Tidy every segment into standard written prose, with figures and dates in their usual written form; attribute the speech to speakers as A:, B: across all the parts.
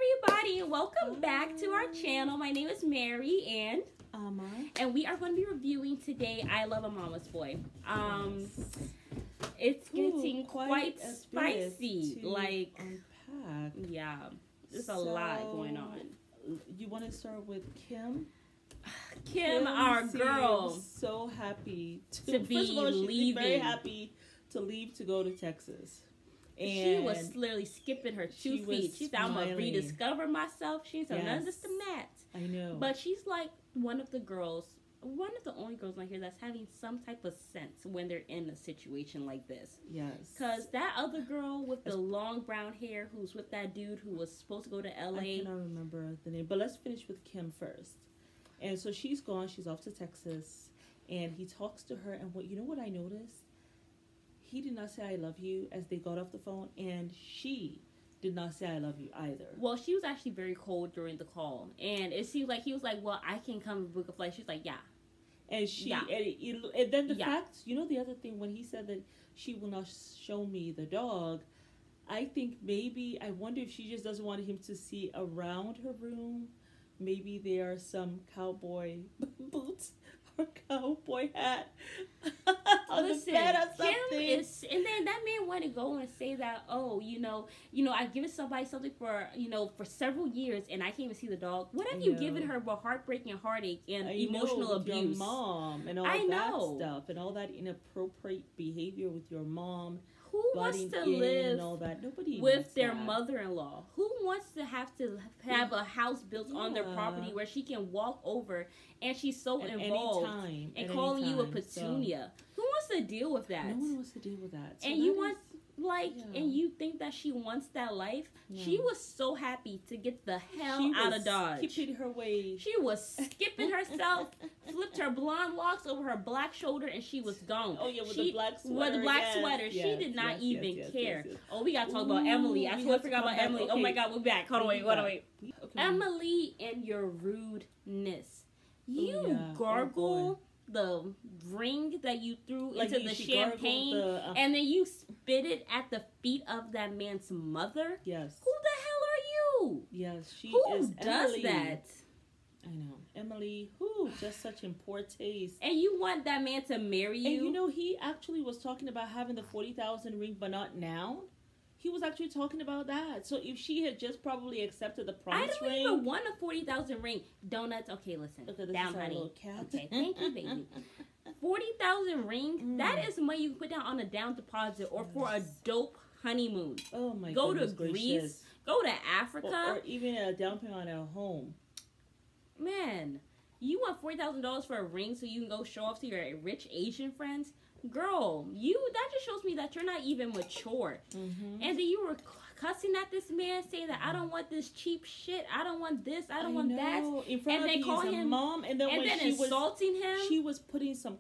A: everybody, and welcome back to our channel. My name is Mary and
B: Amma.
A: And we are going to be reviewing today I Love a Mama's Boy. It's getting quite spicy. Like,
B: unpack.
A: Yeah, there's a lot going on.
B: You want to start with Kim?
A: Kim, our girl.
B: So happy
A: to be
B: first of all, she's
A: leaving.
B: Very happy to leave to go to Texas. And
A: she was literally skipping her 2 feet. She's out to rediscover myself. She's none of this to Matt.
B: I know.
A: But she's like one of the only girls on here that's having some type of sense when they're in a situation like this.
B: Yes.
A: Because that other girl with the long brown hair who's with that dude who was supposed to go to LA.
B: I cannot remember the name. But let's finish with Kim first. And so she's gone. She's off to Texas. And he talks to her. And you know what I noticed? He did not say I love you as they got off the phone, and she did not say I love you either.
A: Well, she was actually very cold during the call, and it seemed like he was like, well, I can come and book a flight. She's like, yeah.
B: And she, and then the fact, you know, the other thing, when he said that she will not show me the dog, I think I wonder if she just doesn't want him to see around her room. Maybe there are some cowboy boots or cowboy hat on the bed or something.
A: And then that man want to go and say that, oh, you know, I've given somebody something for several years and I can't even see the dog. What have you given her but heartbreak and heartache and emotional abuse?
B: Your mom and all that stuff and all that inappropriate behavior with your mom.
A: Who wants to live
B: and all that? Nobody
A: with their mother-in-law? Who wants to have a house built on their property where she can walk over and she's so involved and calling you a petunia? Who wants to deal with that?
B: No one wants to deal with that. So
A: and and you think that she wants that life? Yeah. She was so happy to get the hell out of Dodge.
B: Skipping her way.
A: She was skipping herself, flipped her blonde locks over her black shoulder, and she was gone.
B: Oh yeah, with the black sweater.
A: With the black sweater. She did not even care. Yes. Oh, we gotta talk about Emily. I totally forgot about Emily. Okay. Oh my God, we're back. Hold on, wait. Okay. Emily and your rudeness. You gargle the ring that you threw into the champagne, and then you spit it at the feet of that man's mother.
B: Yes.
A: Who the hell are you?
B: Yes, she
A: Who
B: is.
A: does
B: Emily.
A: that?
B: I know. Emily, just such in poor taste.
A: And you want that man to marry you?
B: And you know, he actually was talking about having the 40,000 ring, but not now. He was actually talking about that. So if she had just probably accepted the promise ring.
A: I don't even want a 40,000 ring. Donuts. Okay, listen.
B: Okay, this
A: down,
B: is our
A: honey.
B: little cat.
A: Okay, thank you, baby. 40,000 ring. That is money you can put down on a down deposit or for a dope honeymoon.
B: Oh my
A: God. Go
B: to
A: Greece. Go to Africa.
B: Or even a down payment on a home.
A: Man, you want $40,000 for a ring so you can go show off to your rich Asian friends? Girl, that just shows me that you're not even mature. Mm-hmm. And then you were cussing at this man, saying that I don't want this cheap shit. I don't want this. I don't want that.
B: In front
A: and
B: of call him mom, and then
A: insulting him.
B: She was putting some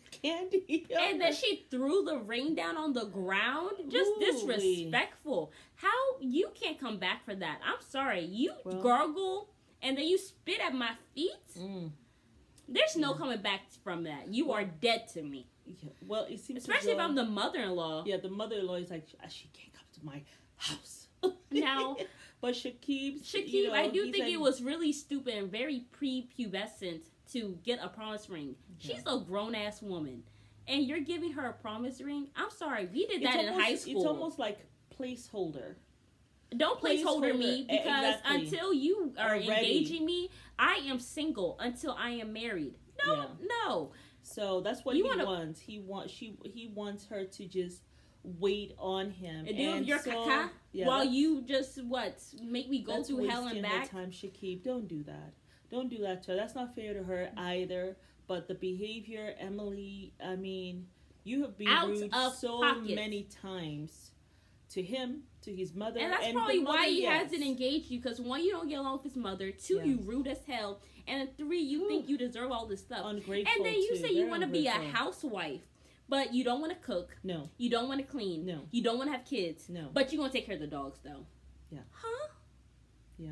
B: candy.
A: And then she threw the ring down on the ground. Just disrespectful. How you can't come back for that? I'm sorry. You gargle and then you spit at my feet. There's no coming back from that. You are dead to me.
B: Yeah. Well, it seems
A: especially if I'm the mother-in-law.
B: Yeah, the mother-in-law is like, she can't come to my house.
A: Now,
B: but Shakib,
A: I do think it was really stupid and very pre-pubescent to get a promise ring. Yeah. She's a grown-ass woman, and you're giving her a promise ring. I'm sorry, we did that in high school.
B: It's almost like placeholder.
A: Don't placeholder me because until you are engaging me, I am single until I am married. No.
B: So that's what he wants. He wants her to just wait on him
A: and do your caca while you just make me go through hell and back.
B: Time, Shakib, don't do that. Don't do that to her. That's not fair to her either. But the behavior, Emily, I mean, you have been rude so many times to him, to his mother,
A: and that's probably why he hasn't engaged you. Because one, you don't get along with his mother. Two, you rude as hell. And 3, you think you deserve all this stuff.
B: Ungrateful.
A: And then you say you want to be a housewife, but you don't want to cook.
B: No.
A: You don't want to clean.
B: No.
A: You don't want to have kids.
B: No.
A: But you want to take care of the dogs, though.
B: Yeah.
A: Huh?
B: Yeah.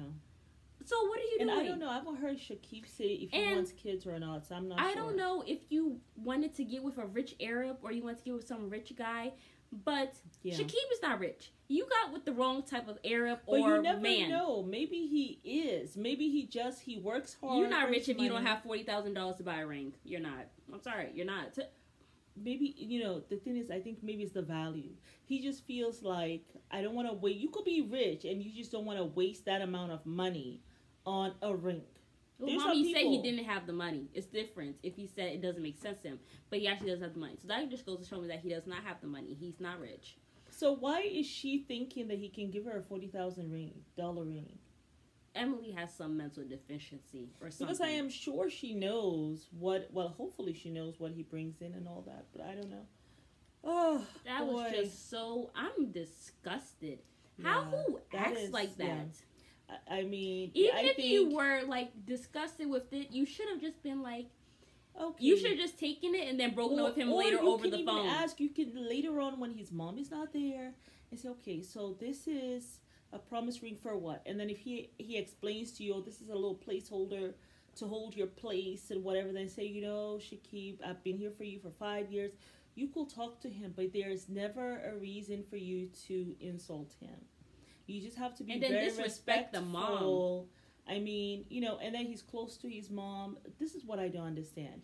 A: So what are you doing?
B: And I don't know. I haven't heard Shakib say if he wants kids or not. So I'm not sure.
A: I don't know if you wanted to get with a rich Arab or you wanted to get with some rich guy. But Shakib is not rich. You got with the wrong type of Arab
B: but
A: or
B: you never
A: man.
B: know. Maybe he is. Maybe he works hard.
A: You're not rich if you don't have $40,000 to buy a ring. You're not. I'm sorry, you're not.
B: Maybe, the thing is, I think maybe it's the value. He just feels like, I don't want to wait. You could be rich and you just don't want to waste that amount of money on a ring.
A: Well, Mommy said he didn't have the money. It's different if he said it doesn't make sense to him. But he actually does have the money. So that just goes to show me that he does not have the money. He's not rich.
B: So why is she thinking that he can give her a $40,000 ring?
A: Emily has some mental deficiency or something.
B: Because I am sure she knows hopefully she knows what he brings in and all that. But I don't know. Oh,
A: that was just so... I'm disgusted. How who acts like that?
B: Yeah. I mean,
A: even if you were like disgusted with it, you should have just been like, okay. You should have just taken it and then broken up with him later over the phone.
B: You can later on when his mom is not there and say, okay, so this is a promise ring for what? And then if he explains to you, oh, this is a little placeholder to hold your place and whatever, then say, Shakib, I've been here for you for 5 years. You could talk to him, but there's never a reason for you to insult him. You just have to be very respectful. The mom. I mean, and then he's close to his mom. This is what I don't understand.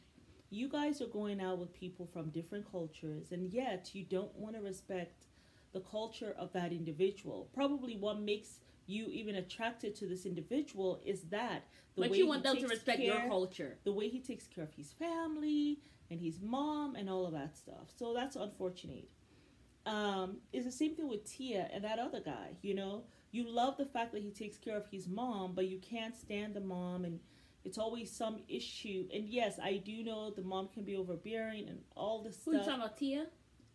B: You guys are going out with people from different cultures, and yet you don't want to respect the culture of that individual. Probably what makes you even attracted to this individual is that
A: but you want them to respect your culture.
B: The way he takes care of his family and his mom and all of that stuff. So that's unfortunate. It's the same thing with Tia and that other guy. You love the fact that he takes care of his mom, but you can't stand the mom, and it's always some issue. And yes, I do know the mom can be overbearing and all this stuff.
A: Who you talking about, Tia?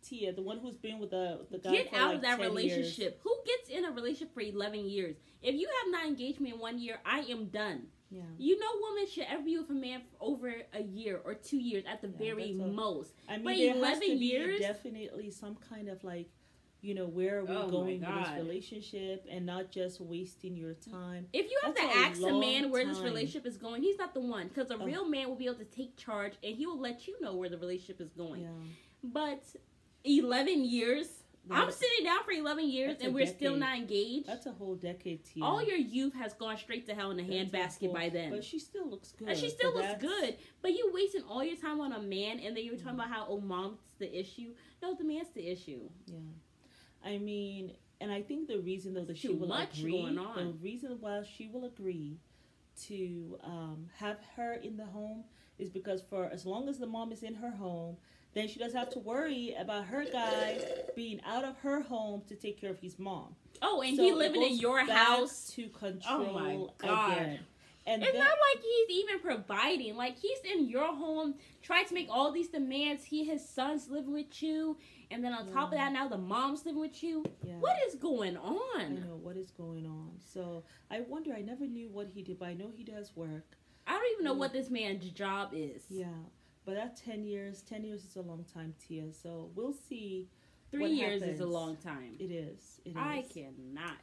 B: Tia, the one who's been with the guy
A: Get
B: for
A: out
B: like
A: of that
B: 10
A: relationship.
B: years.
A: Who gets in a relationship for 11 years? If you have not engaged me in 1 year, I am done.
B: Yeah.
A: Woman should ever be with a man for over a year or 2 years at the very most.
B: I mean,
A: but
B: there
A: 11
B: has to
A: years?
B: be definitely some kind of like, where are we going with this relationship, and not just wasting your time.
A: If you have to ask a man where this relationship is going, he's not the one. Because a real man will be able to take charge, and he will let you know where the relationship is going. Yeah. But 11 years... I'm sitting down for 11 years and we're still not engaged.
B: That's a whole decade, Tia.
A: All your youth has gone straight to hell in a handbasket by then.
B: But she still looks good.
A: And she still looks good. But you wasting all your time on a man, and then you were talking about how, mom's the issue. No, the man's the issue.
B: Yeah. I mean, and I think the reason, though, that she will agree, the reason why she will agree to have her in the home is because for as long as the mom is in her home, then she doesn't have to worry about her guy being out of her home to take care of his mom.
A: Oh, and he living in your house
B: to control.
A: Oh my God.
B: Again. And
A: it's not like he's even providing. Like, he's in your home, trying to make all these demands. His son's living with you, and then on top of that, now the mom's living with you. Yeah. What is going on?
B: I know what is going on. So I wonder. I never knew what he did, but I know he does work.
A: I don't even know what this man's job is.
B: Yeah. But that 10 years is a long time, Tia. So we'll see.
A: 3 years is a long time.
B: It is.
A: I cannot.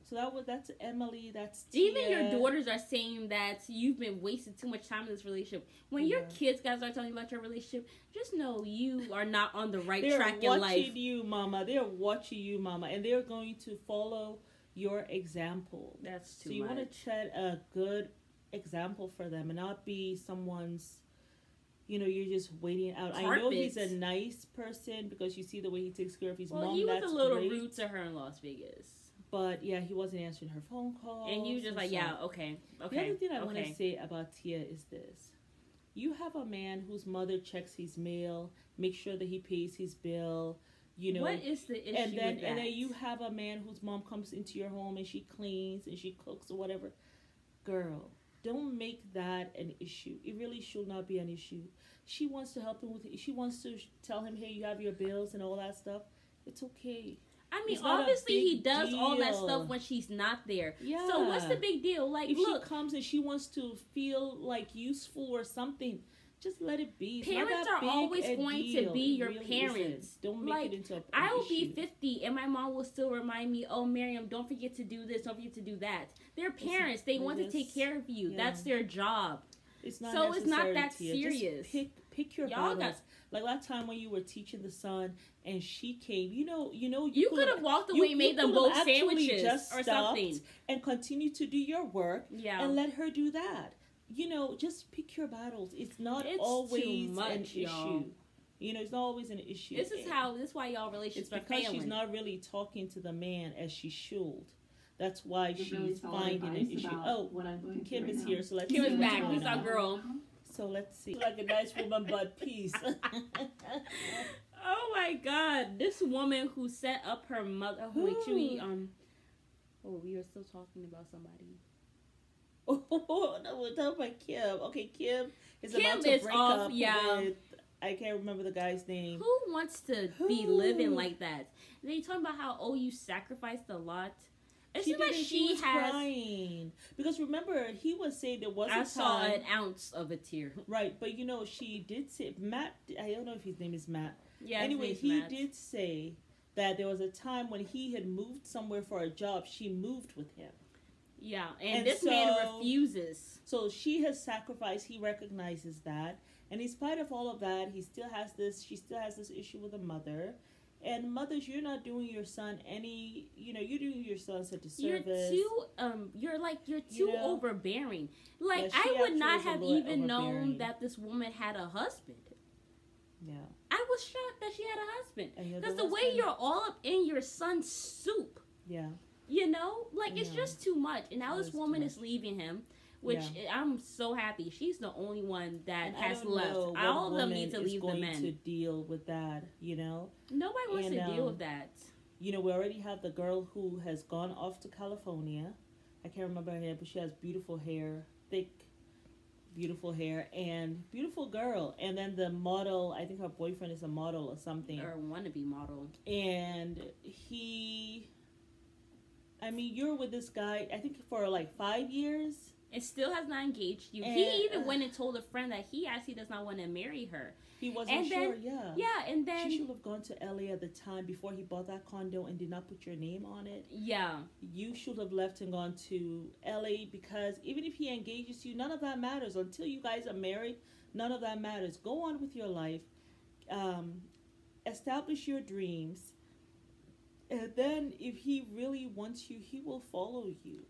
B: So that's Emily. That's Tia.
A: Even your daughters are saying that you've been wasting too much time in this relationship. When your kids guys are telling you about your relationship, just know you are not on the right track in life.
B: They're watching you, Mama. They're watching you, Mama, and they're going to follow your example.
A: That's too much.
B: So you want to set a good example for them, and not be someone's. You're just waiting out.
A: Carpet.
B: I know he's a nice person because you see the way he takes care of his mom.
A: Well, he was a little rude to her in Las Vegas.
B: But, yeah, he wasn't answering her phone calls.
A: And he was just like, yeah, okay.
B: The other thing I want to say about Tia is this. You have a man whose mother checks his mail, makes sure that he pays his bill,
A: What is the issue with that?
B: And then you have a man whose mom comes into your home and she cleans and she cooks or whatever. Girl. Don't make that an issue. It really should not be an issue. She wants to help him with it. She wants to tell him, hey, you have your bills and all that stuff. It's okay.
A: I mean, obviously he does all that stuff when she's not there. Yeah. So what's the big deal? Like,
B: if she comes and she wants to feel like useful or something, just let it be.
A: Parents are always going to be your parents.
B: Don't make it into
A: I will be 50 and my mom will still remind me, oh, Miriam, don't forget to do this, don't forget to do that. They're parents. They want to take care of you. Yeah. That's their job.
B: It's not
A: so it's not that serious.
B: Just pick your battles. Like that time when you were teaching the son and she came,
A: you could have walked away and made them both sandwiches or something
B: and continue to do your work and let her do that. Just pick your battles. It's not always an issue. Y'all. It's not always an issue.
A: This is why y'all relationships are failing.
B: It's because she's not really talking to the man as she should. That's why she's finding an issue. Oh, Kim is here, so let's see.
A: Kim is back. Who's our girl?
B: So let's see. Like a nice woman, but peace.
A: Oh my God! This woman who set up her mother. Oh, wait, should we we were still talking about somebody.
B: Oh no, we're talking about Kim. Okay, Kim is about to break up with. I can't remember the guy's name.
A: Who wants to be living like that? And then you talking about how you sacrificed a lot. She was crying
B: because remember he was saying there was a time.
A: I saw an ounce of a tear.
B: Right, but she did say Matt. I don't know if his name is Matt.
A: Yeah.
B: Anyway, he did say that there was a time when he had moved somewhere for a job. She moved with him.
A: Yeah, and this man refuses.
B: So she has sacrificed. He recognizes that, and in spite of all of that, she still has this issue with the mother. And mothers, you're not doing your son you're doing your son such a service.
A: You're too overbearing. Like, I would not have even known that this woman had a husband.
B: Yeah.
A: I was shocked that she had a husband. Because the way you're all up in your son's soup.
B: Yeah.
A: It's just too much. And now this woman is leaving him. Which I'm so happy. She's the only one that has left. All of them need to leave the men.
B: To deal with that,
A: Nobody wants to deal with that.
B: We already have the girl who has gone off to California. I can't remember her name, but she has beautiful hair, thick, beautiful hair, and beautiful girl. And then the model, I think her boyfriend is a model or something.
A: Or wannabe model.
B: And you're with this guy, I think for like 5 years.
A: And still has not engaged you. He even went and told a friend that he actually does not want to marry her.
B: He wasn't sure,
A: Yeah, and then...
B: She should have gone to LA at the time before he bought that condo and did not put your name on it.
A: Yeah.
B: You should have left and gone to LA because even if he engages you, none of that matters. Until you guys are married, none of that matters. Go on with your life. Establish your dreams. And then if he really wants you, he will follow you.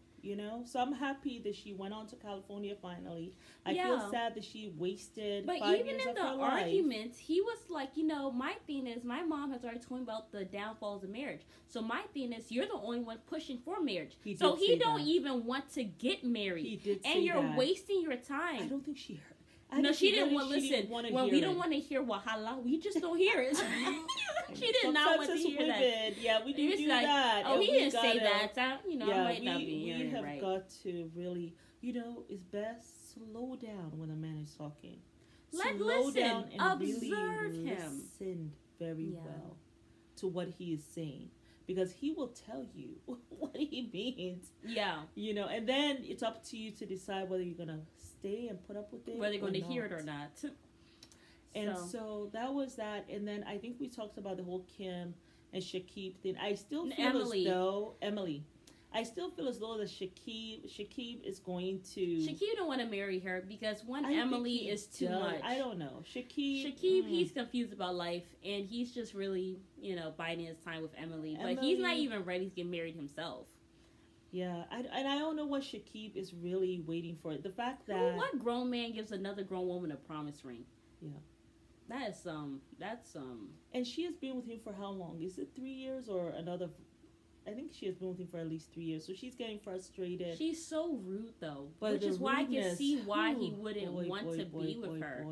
B: So I'm happy that she went on to California finally. I feel sad that she wasted 5 years of her life. But even in the
A: arguments, he was like, my thing is, my mom has already told me about the downfalls of marriage. So my thing is, you're the only one pushing for marriage. He don't even want to get married.
B: He did say
A: and you're wasting your time.
B: I don't think she heard.
A: No, she didn't want to listen. When we don't want to hear wahala, we just don't hear it. She did not want to hear that.
B: Yeah, we do that.
A: Oh, he didn't say that. I might not be hearing it right.
B: We have got to really, it's best slow down when a man is talking. Slow down and
A: observe
B: really
A: him.
B: Listen very well to what he is saying. Because he will tell you what he means.
A: Yeah.
B: And then it's up to you to decide whether you're going to stay and put up with it.
A: Whether you're going to hear it or not.
B: And so that was that. And then I think we talked about the whole Kim and Shakib thing. I still feel as though... Emily. I still feel as though that Shakib is going to...
A: Shakib don't want to marry her because Emily is too much.
B: I don't know. Shakib,
A: he's confused about life and he's just really, biding his time with Emily. But he's not even ready to get married himself.
B: Yeah, and I don't know what Shakib is really waiting for. The fact that...
A: What grown man gives another grown woman a promise ring?
B: Yeah.
A: That's
B: And she has been with him for how long? Is it 3 years or another... I think she has been with him for at least 3 years, so she's getting frustrated.
A: She's so rude, though, which is why I can see why he wouldn't want to be with her.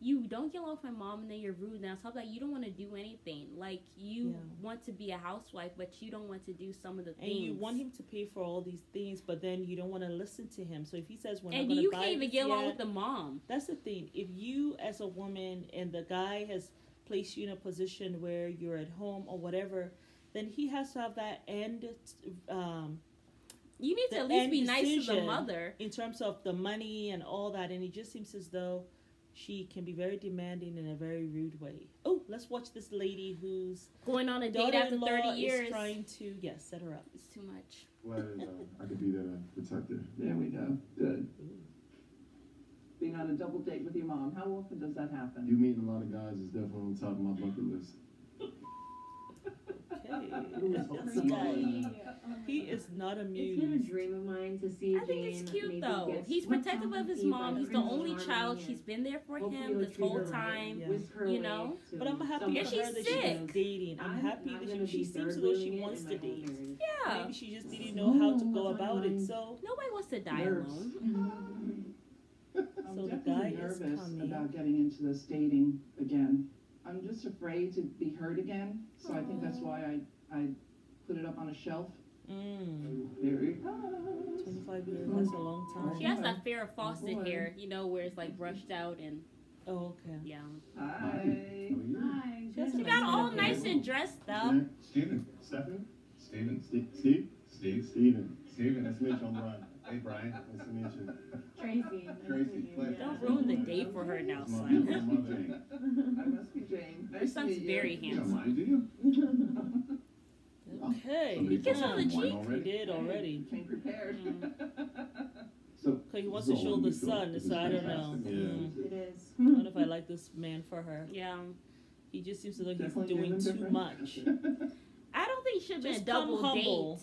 A: You don't get along with my mom, and then you're rude. Now, top that you don't want to do anything. Like, you want to be a housewife, but you don't want to do some of the things.
B: And you want him to pay for all these things, but then you don't want to listen to him. So if he says, "We're not going
A: to buy," and you can't even get along with the mom.
B: That's the thing. If you, as a woman, and the guy has placed you in a position where you're at home or whatever, then he has to have that end.
A: You need to at least be nice to the mother
B: in terms of the money and all that. And it just seems as though she can be very demanding in a very rude way. Oh, let's watch this lady who's
A: going on a date after 30 years.
B: Is trying to set her up.
A: It's too much.
C: Well, I could be there to protect her. There we go. Good. Being on a double date with your mom? How often does that happen?
D: You meeting a lot of guys is definitely on top of my bucket list.
B: This guy, he is not amused.
E: It's been a dream of mine to see
A: I think it's cute though. He's protective of his mom. He's the only child. She's been there for him this whole time. You know.
B: But I'm happy for her that she's dating. I'm happy that she seems as though she wants to date.
A: Yeah.
B: Maybe she just didn't know how to go about it. So
A: nobody wants to die alone.
C: I'm
B: the guy
C: nervous
B: is coming.
C: about getting into this dating again. I'm just afraid to be hurt again, so I think that's why I put it up on a shelf. There you go.
B: 25 years, that's a long time.
A: She has that Farrah Fawcett hair, you know, where it's like brushed out and.
B: Oh, okay.
A: Yeah.
C: Hi.
E: Hi.
A: She got all nice and dressed up.
D: Steven. Stephen? Steven. Steve? Steven. Nice to meet you, I'm Brian. Hey, Brian. Nice to meet you.
E: Tracy.
A: Don't ruin the day for her now, son.
C: I must be Jane.
A: Her son's very handsome.
D: Do you?
B: Okay.
A: He kissed on the cheek.
B: He did already.
C: Came prepared.
D: So
B: he wants to show the sun, so I don't know.
E: It is.
B: I don't know if I like this man for her.
A: Yeah.
B: He just seems as though he's doing too much.
A: I don't think it should be a
B: Just
A: double
B: come
A: date.
B: humble.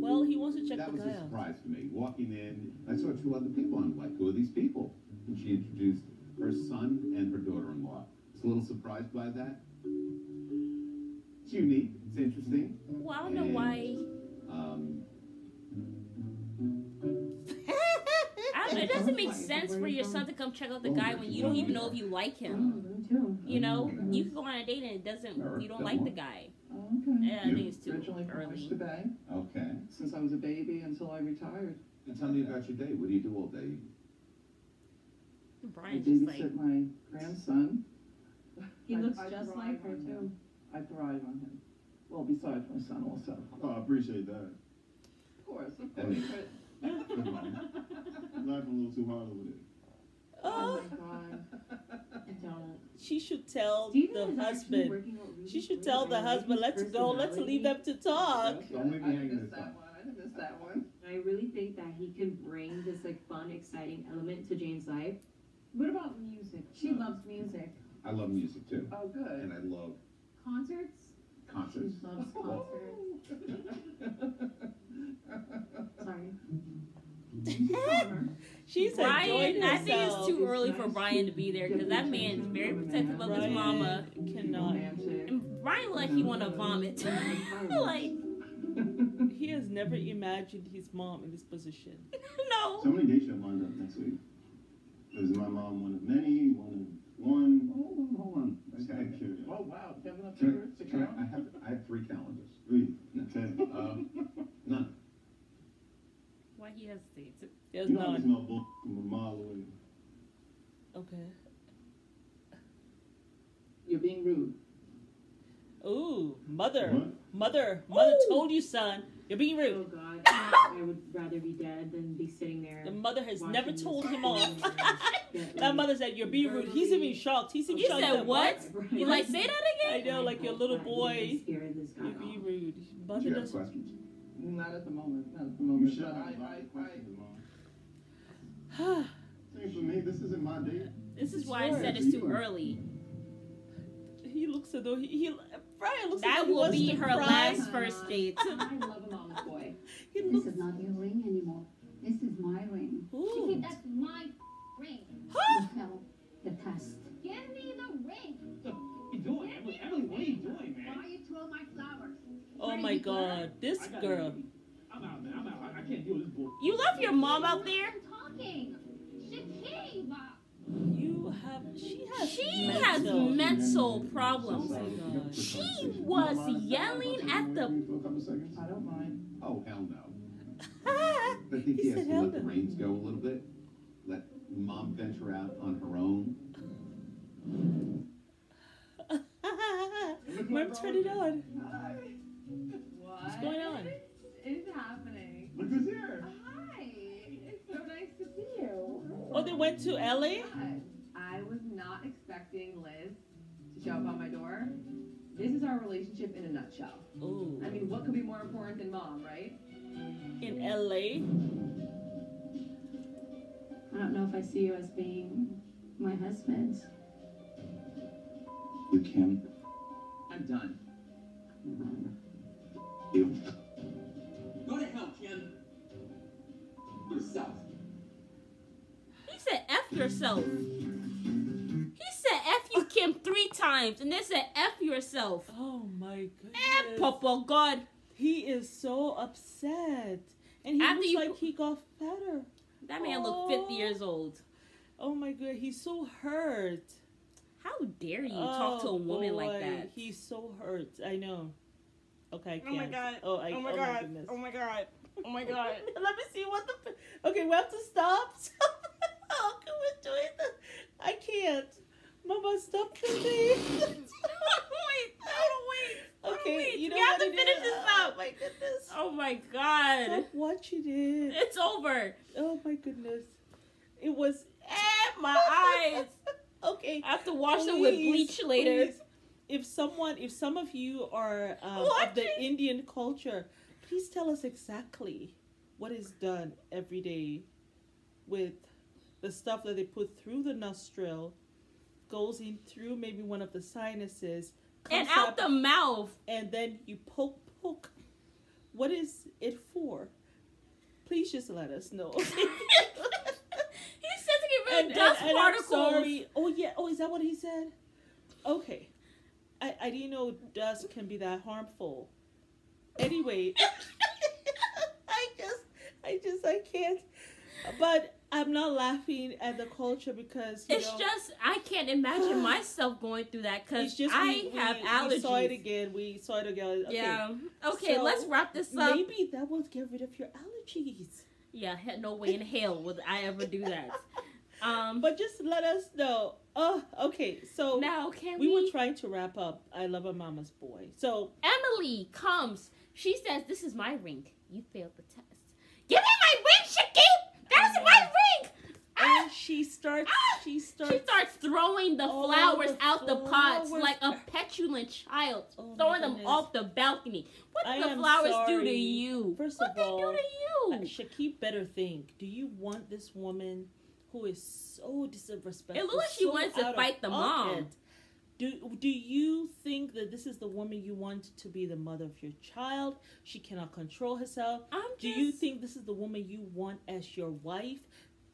B: Well, he wants to check
F: That
B: the
F: was
B: guy
F: a
B: out.
F: surprise to me. Walking in, I saw two other people. I'm like, who are these people? And she introduced her son and her daughter-in-law. I was a little surprised by that. It's unique. It's interesting.
A: Well, I don't know why. It doesn't make sense for your son to come check out the guy when you don't even know if you like him. You know, you can go on a date and it doesn't. You don't like the guy.
C: Okay.
A: Yeah, I think it's too
C: Originally from
A: early.
C: the Bay,
F: Okay.
C: since I was a baby until I retired.
F: And tell me about your day. What do you do all day?
C: I
A: Brian's just like.
C: babysit my grandson.
E: He looks
C: I
E: just
C: thrive
E: like her
C: on
E: too.
C: him. I thrive on him. Well, besides my son also.
D: Oh, I appreciate that.
C: Of course.
F: And
D: Good mom. I'm laughing a little too hard over there.
C: Oh my God.
E: Don't.
B: She should tell
E: Steven
B: the
E: is actually
B: husband.
E: working out really
B: She should
E: good.
B: tell the
E: I like
B: husband,
E: his
B: let's go, let's leave them to talk.
D: Don't leave me
C: I
D: hanging
C: missed
D: this
C: that
D: time.
C: one. I didn't miss that one.
E: I really think that he can bring this like fun, exciting element to Jane's life.
G: What about music? She loves music.
F: I love music too.
C: Oh, good.
F: And I love
G: Concerts?
F: concerts.
G: She loves concerts. Sorry.
B: She's enjoying
A: Brian, I think it's
B: herself.
A: too early for Brian to be there because that man is very protective of his mama.
B: Cannot.
A: And Brian looked like he want to vomit. Like,
B: He has never imagined his mom in this position.
A: no.
D: So many dates you have lined up next week? Is my mom one of many? One?
F: Hold on. Okay.
C: Oh, wow. You have enough
F: Can
C: figures to
F: I,
C: count?
F: I have 3 calendars.
D: Three. Okay.
F: None.
A: Why he hesitates?
B: There's
D: You know I
B: none.
D: smell bull from a mile away.
B: Okay.
C: You're being rude.
B: Ooh, mother.
D: What?
B: Mother told you, son. You're being
E: Oh
B: rude.
E: God, I would rather be dead than be sitting there.
B: The mother has
E: watching
B: never
E: this
B: told him
E: thing
B: off.
E: get,
B: That
E: like,
B: mother said, you're being rude. He's even shocked. He's even
A: You
B: shocked.
A: said what?
E: Right.
A: You like say that
B: I
A: again?
B: know, like your little boy.
E: Scared this guy
B: You're being
E: off.
B: rude.
F: Do
B: Mother
F: you have
B: doesn't.
F: questions?
C: Not at the moment. Not at the
D: You
C: moment.
D: should
C: But
D: have a lot of
C: I
D: questions, Mom. Same for me. This isn't my date.
A: This is
B: It's
A: why I said
B: yours.
A: it's too early.
B: He looks as though Brian looks as
A: That
B: though he
A: will
B: wants
A: be
B: to
A: her
B: cry.
A: last first date.
G: I love a mama's boy.
B: He
H: This
B: looks.
H: is not your ring anymore. This is my ring.
B: Ooh.
G: That's my ring.
H: You failed the test.
G: Give me the ring.
I: What are you doing, Emily? Emily, what are you doing, man?
G: Why you throw my flowers?
B: Oh my God, this
I: I got
B: girl.
I: it. I'm out, man. I'm out. I can't deal with this bull.
A: You left your mom out there?
G: I'm talking. Shakiva.
B: She has
A: Mental problems.
B: Oh my God.
A: She was yelling at the.
D: For a couple seconds?
C: I don't mind.
F: Oh, hell no. I think he
B: He
F: has
B: said
F: to
B: hell
F: let the
B: no.
F: reins go a little bit. Let mom venture out on her own.
B: Mom, turn it on.
G: What?
B: What's going on?
G: is happening?
D: Look who's here.
G: Hi. It's so nice to see you.
B: Oh, they went to LA?
J: I was not expecting Liz to show up on my door. This is our relationship in a nutshell.
B: Ooh.
J: I mean, what could be more important than mom, right?
B: In LA?
H: don't know if I see you as being my husband.
D: With Kim?
K: I'm done.
D: You.
K: Go to hell, Kim. Yourself.
A: He said F yourself. He said F you, Kim, 3 times, and then said F yourself.
B: Oh my goodness.
A: Eh, Papa God.
B: He is so upset. And he looks like he got fatter.
A: That man looked 50 years old.
B: Oh my god, he's so hurt.
A: How dare you talk to a woman like that?
B: He's so hurt. I know. Okay, I can't.
A: Oh my god.
B: Oh my
A: god.
B: goodness.
A: Oh my god. Oh my god.
B: Let me see what the... Okay, we have to stop. How can we do it? I can't. Mama, stop the thing.
A: Wait.
B: Okay, you know
A: we have
B: what
A: to finish this up.
B: Oh my goodness.
A: Oh my god.
B: Stop watching it.
A: It's over.
B: Oh my goodness. It was...
A: my eyes.
B: Okay.
A: I have to wash them with bleach later.
B: Please. If some of you are of the Indian culture, please tell us exactly what is done every day with the stuff that they put through the nostril, goes in through maybe one of the sinuses,
A: and out the mouth,
B: and then you poke. What is it for? Please just let us know.
A: He said to get rid of dust particles.
B: I'm sorry. Oh yeah. Oh, is that what he said? Okay. I didn't know dust can be that harmful. Anyway, I can't. But I'm not laughing at the culture because
A: it's just I can't imagine myself going through that because I have allergies.
B: We saw it again. Okay.
A: Yeah. Okay, so let's wrap this up.
B: Maybe that will get rid of your allergies.
A: Yeah, no way in hell would I ever do that.
B: But just let us know. Oh, okay. So
A: now
B: we were trying to wrap up I Love a Mama's Boy. So
A: Emily comes. She says, "This is my ring. You failed the test. Give me my ring, Shakib. That is my ring."
B: And she starts
A: throwing the flowers out the pots like a petulant child, throwing them off the balcony. What did the flowers do to you?
B: First of all, what did they do to you? Shakib better think. Do you want this woman who is so disrespectful?
A: It looks like she wants to fight the mom.
B: Do you think that this is the woman you want to be the mother of your child? She cannot control herself. Do you think this is the woman you want as your wife?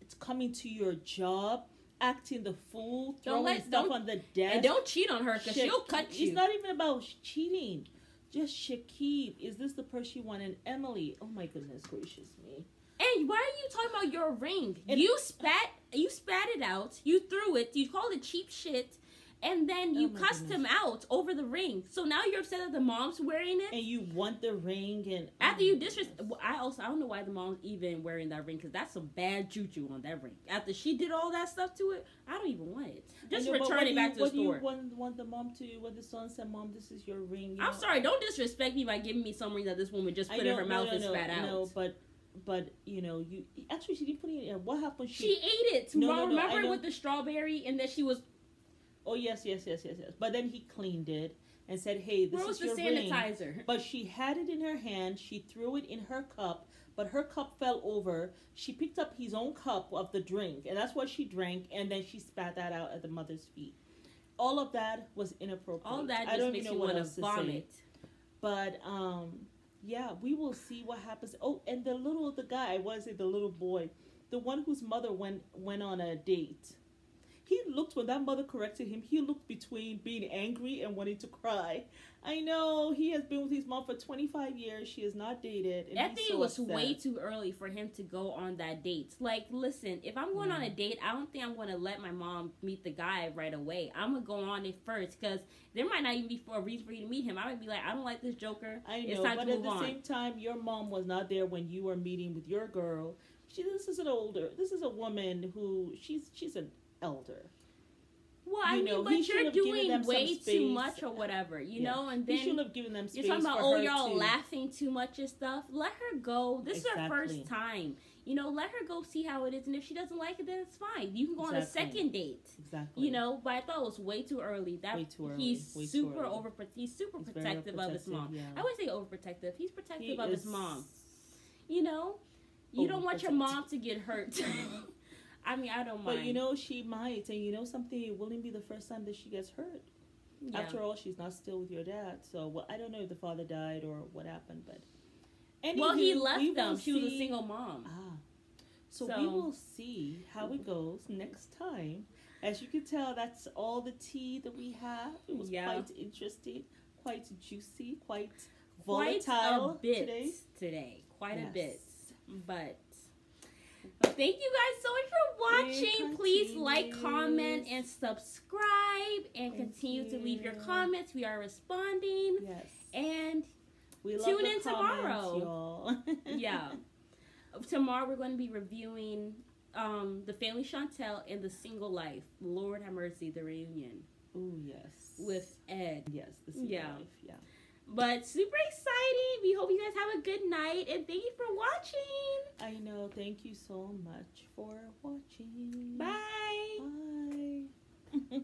B: It's coming to your job, acting the fool, throwing stuff on the desk.
A: And don't cheat on her because she'll cut you.
B: It's not even about cheating. Just Shakib. Is this the person you want? And Emily. Oh my goodness gracious me.
A: Hey, why are you talking about your ring? And you spat it out. You threw it. You called it cheap shit. And then you cussed him out over the ring. So now you're upset that the mom's wearing it?
B: And you want the ring and...
A: After you disrespect... I don't know why the mom's even wearing that ring. Because that's some bad juju on that ring. After she did all that stuff to it, I don't even want it. Just return it back to the store.
B: What do you want the mom to... When the son said, Mom, this is your ring.
A: I'm sorry. Don't disrespect me by giving me some ring that this woman just put in her mouth and spat out.
B: No, but you know, you... Actually, she didn't put it in. What happened?
A: She ate it. Remember with the strawberry and then she was...
B: Oh, yes. But then he cleaned it and said, hey, this is your
A: sanitizer?
B: Ring. But she had it in her hand. She threw it in her cup, but her cup fell over. She picked up his own cup of the drink, and that's what she drank, and then she spat that out at the mother's feet. All of that was inappropriate.
A: All that just makes you want to vomit.
B: But, yeah, we will see what happens. Oh, and the little boy, the one whose mother went on a date. He looked, when that mother corrected him, he looked between being angry and wanting to cry. I know, he has been with his mom for 25 years. She has not dated. And
A: I think it was way too early for him to go on that date. Like, listen, if I'm going on a date, I don't think I'm going to let my mom meet the guy right away. I'm going to go on it first because there might not even be a reason for you to meet him. I might be like, I don't like this joker.
B: I know, but at the same time, your mom was not there when you were meeting with your girl. This is a woman who, she's an elder.
A: Well, I mean, but you're doing way too much or whatever, you know, and then
B: you should have given them space.
A: You're talking about,
B: for her
A: y'all laughing too much and stuff. Let her go. This is her first time. You know, let her go see how it is, and if she doesn't like it, then it's fine. You can go on a second date.
B: Exactly.
A: You know, but I thought it was way too early. Way too early. He's super protective of his mom. Yeah. I wouldn't say overprotective. He's protective of his mom. You know, you don't want your mom to get hurt. I mean, I don't mind.
B: But you know, she might, and you know something, it wouldn't be the first time that she gets hurt. Yeah. After all, she's not still with your dad, so well, I don't know if the father died or what happened, but anywho,
A: well, he left them. She was a single mom.
B: So we will see how it goes next time. As you can tell, that's all the tea that we have. It was quite interesting, quite juicy, quite volatile
A: today. Quite a bit. But thank you guys so much for watching. Please like, comment, and subscribe, and continue to leave your comments. We are responding.
B: Yes.
A: And
B: we
A: tune in tomorrow. Yeah. Tomorrow we're going to be reviewing The Family Chantel and The Single Life. Lord have mercy, the reunion.
B: Oh, yes.
A: With Ed.
B: Yes, The Single Life. Yeah.
A: But super exciting. We hope you guys have a good night, and thank you for watching.
B: I know. Thank you so much for watching.
A: Bye.
B: Bye.